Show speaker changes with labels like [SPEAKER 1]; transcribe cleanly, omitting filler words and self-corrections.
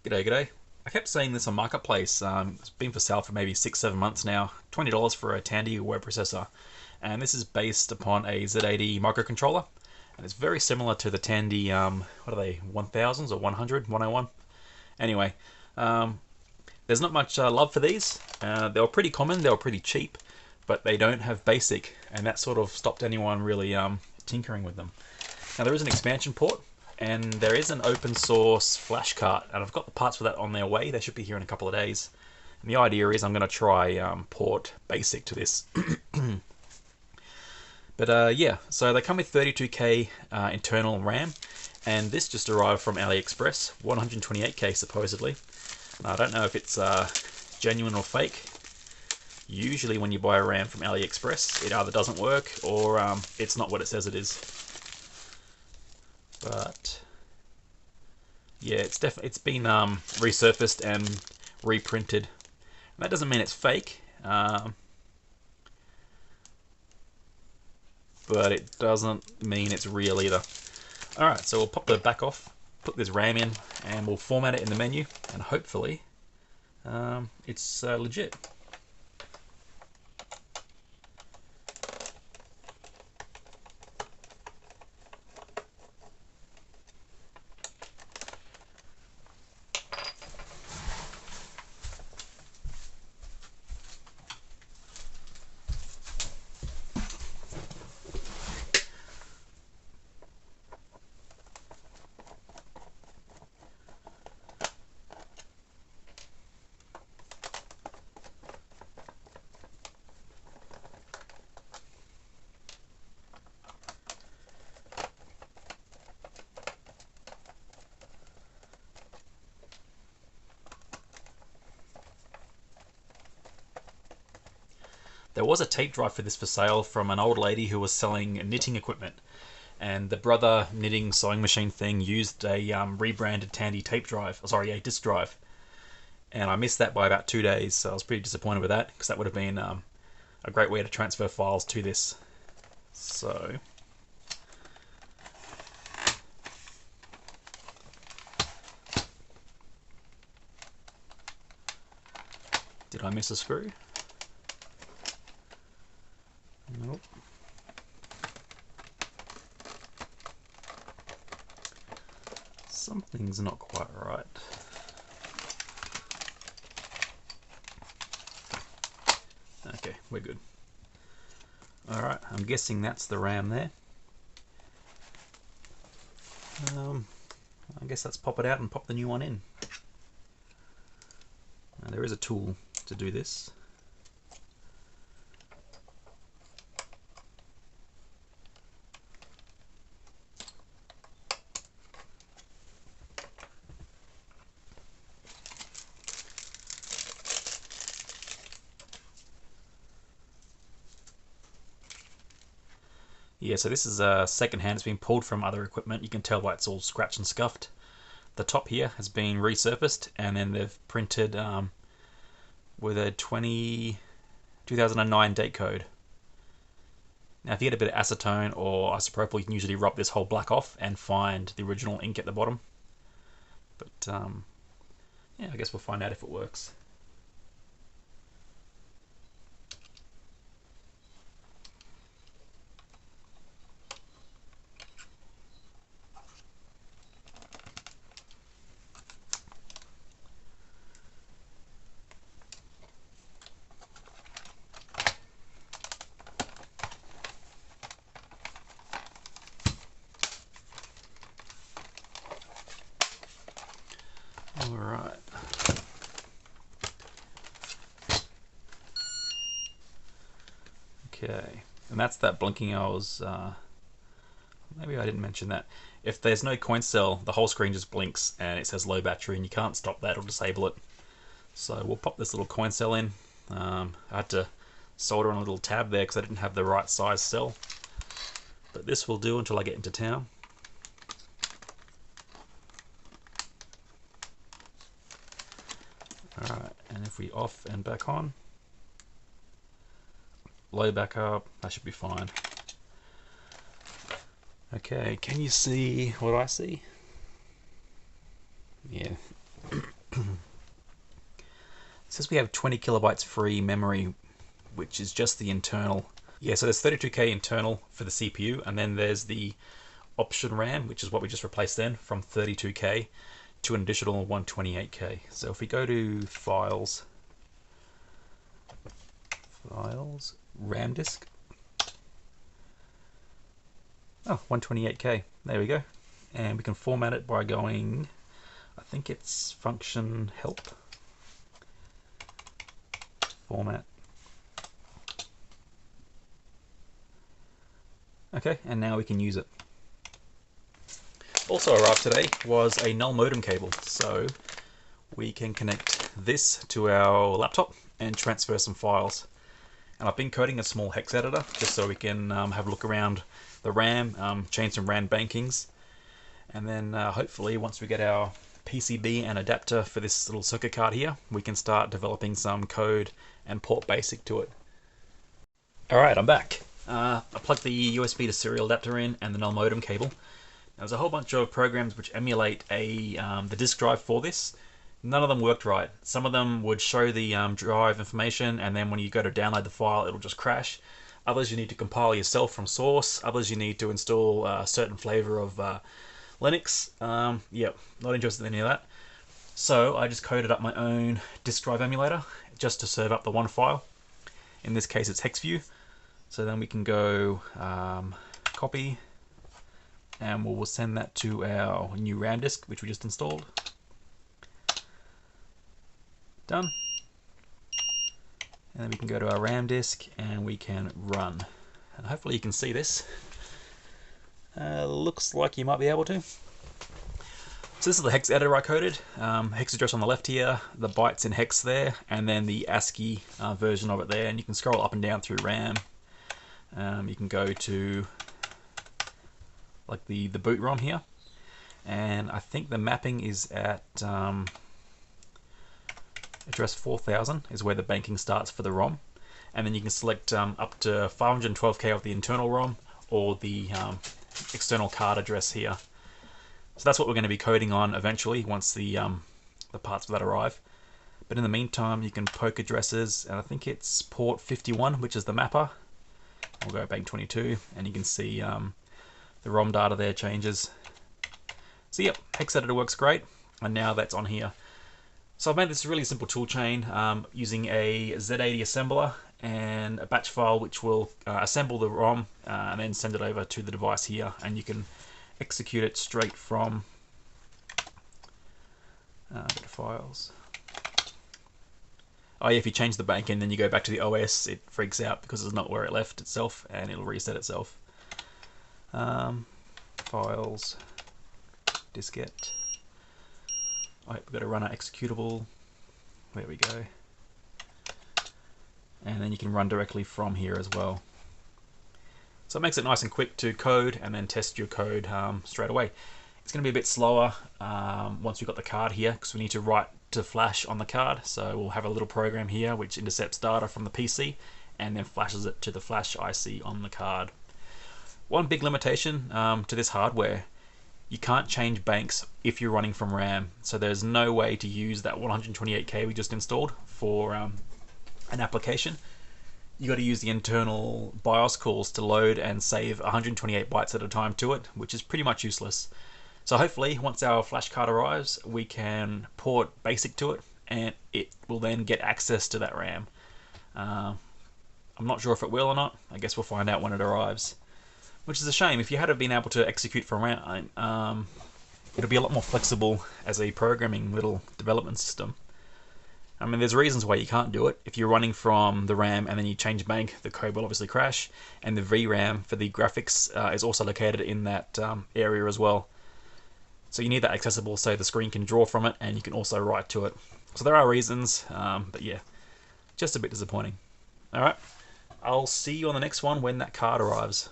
[SPEAKER 1] G'day, g'day. I kept seeing this on Marketplace. It's been for sale for maybe 6, 7 months now. $20 for a Tandy web processor. And this is based upon a Z80 microcontroller. And it's very similar to the Tandy, what are they, 1000s or 100, 101? Anyway, there's not much love for these. They were pretty common, they were pretty cheap, but they don't have basic. And that sort of stopped anyone really tinkering with them. Now there is an expansion port, and there is an open source flash cart, and I've got the parts for that on their way. They should be here in a couple of days. And the idea is I'm going to try port basic to this. But yeah, so they come with 32K internal RAM, and this just arrived from AliExpress, 128K supposedly. Now, I don't know if it's genuine or fake. Usually when you buy a RAM from AliExpress, it either doesn't work or it's not what it says it is. But yeah, it's been resurfaced and reprinted. And that doesn't mean it's fake, but it doesn't mean it's real either. Alright, so we'll pop the back off, put this RAM in, and we'll format it in the menu, and hopefully it's legit. There was a tape drive for this for sale from an old lady who was selling knitting equipment, and the Brother knitting sewing machine thing used a rebranded Tandy tape drive, sorry, a disk drive, and I missed that by about 2 days, so I was pretty disappointed with that, because that would have been a great way to transfer files to this. So did I miss a screw? Nope. Something's not quite right. Okay, we're good. Alright, I'm guessing that's the RAM there. I guess let's pop it out and pop the new one in. Now, there is a tool to do this. Yeah, so this is second hand. It's been pulled from other equipment. You can tell why it's all scratched and scuffed. The top here has been resurfaced, and then they've printed with a 2009 date code. Now, if you get a bit of acetone or isopropyl, you can usually rub this whole black off and find the original ink at the bottom. But yeah, I guess we'll find out if it works. Alright. Okay, and that's that blinking I was, maybe I didn't mention that. If there's no coin cell, the whole screen just blinks and it says low battery, and you can't stop that or disable it. So we'll pop this little coin cell in. I had to solder on a little tab there because I didn't have the right size cell. But this will do until I get into town. Alright, and if we off and back on, low back up, that should be fine. Okay, can you see what I see? Yeah. says we have 20 kilobytes free memory, which is just the internal. Yeah, so there's 32K internal for the CPU, and then there's the option RAM, which is what we just replaced then, from 32K to an additional 128K. So if we go to Files, RAM disk. Oh, 128K. There we go. And we can format it by going, I think it's function help. Format. Okay, and now we can use it. Also arrived today was a null modem cable. So we can connect this to our laptop and transfer some files. And I've been coding a small hex editor just so we can have a look around the RAM, change some RAM bankings, and then hopefully once we get our PCB and adapter for this little circuit card here, we can start developing some code and port BASIC to it. Alright, I'm back. I plugged the USB to serial adapter in and the null modem cable. Now, there's a whole bunch of programs which emulate the disk drive for this. None of them worked right. Some of them would show the drive information, and then when you go to download the file, it'll just crash. Others you need to compile yourself from source. Others you need to install a certain flavor of Linux. Yeah, not interested in any of that. So I just coded up my own disk drive emulator just to serve up the one file. In this case, it's HexView. So then we can go copy, and we'll send that to our new RAM disk, which we just installed. Done. And then we can go to our RAM disk and we can run. And hopefully you can see this. Looks like you might be able to. So this is the hex editor I coded. Hex address on the left here, the bytes in hex there, and then the ASCII version of it there. And you can scroll up and down through RAM. You can go to like the boot ROM here. And I think the mapping is at address 4000 is where the banking starts for the ROM, and then you can select up to 512K of the internal ROM or the external card address here. So that's what we're going to be coding on eventually once the parts of that arrive. But in the meantime, you can poke addresses, and I think it's port 51, which is the mapper. We'll go bank 22, and you can see the ROM data there changes. So yep, hex editor works great, and now that's on here. So I've made this really simple tool chain using a Z80 assembler and a batch file which will assemble the ROM and then send it over to the device here, and you can execute it straight from files. Oh yeah, if you change the bank and then you go back to the OS, it freaks out because it's not where it left itself, and it'll reset itself. Files, diskette. We've got to run our executable. There we go. And then you can run directly from here as well. So it makes it nice and quick to code and then test your code straight away. It's going to be a bit slower once we've got the card here, because we need to write to flash on the card. So we'll have a little program here which intercepts data from the PC and then flashes it to the flash IC on the card. One big limitation to this hardware: you can't change banks if you're running from RAM. So there's no way to use that 128K we just installed for an application. You got to use the internal BIOS calls to load and save 128 bytes at a time to it, which is pretty much useless. So hopefully once our flash card arrives, we can port BASIC to it, and it will then get access to that RAM. I'm not sure if it will or not. I guess we'll find out when it arrives. Which is a shame. If you had been able to execute from RAM, it'll be a lot more flexible as a programming little development system. I mean, there's reasons why you can't do it. If you're running from the RAM and then you change bank, the code will obviously crash, and the VRAM for the graphics is also located in that area as well. So you need that accessible so the screen can draw from it and you can also write to it. So there are reasons, but yeah, just a bit disappointing. Alright, I'll see you on the next one when that card arrives.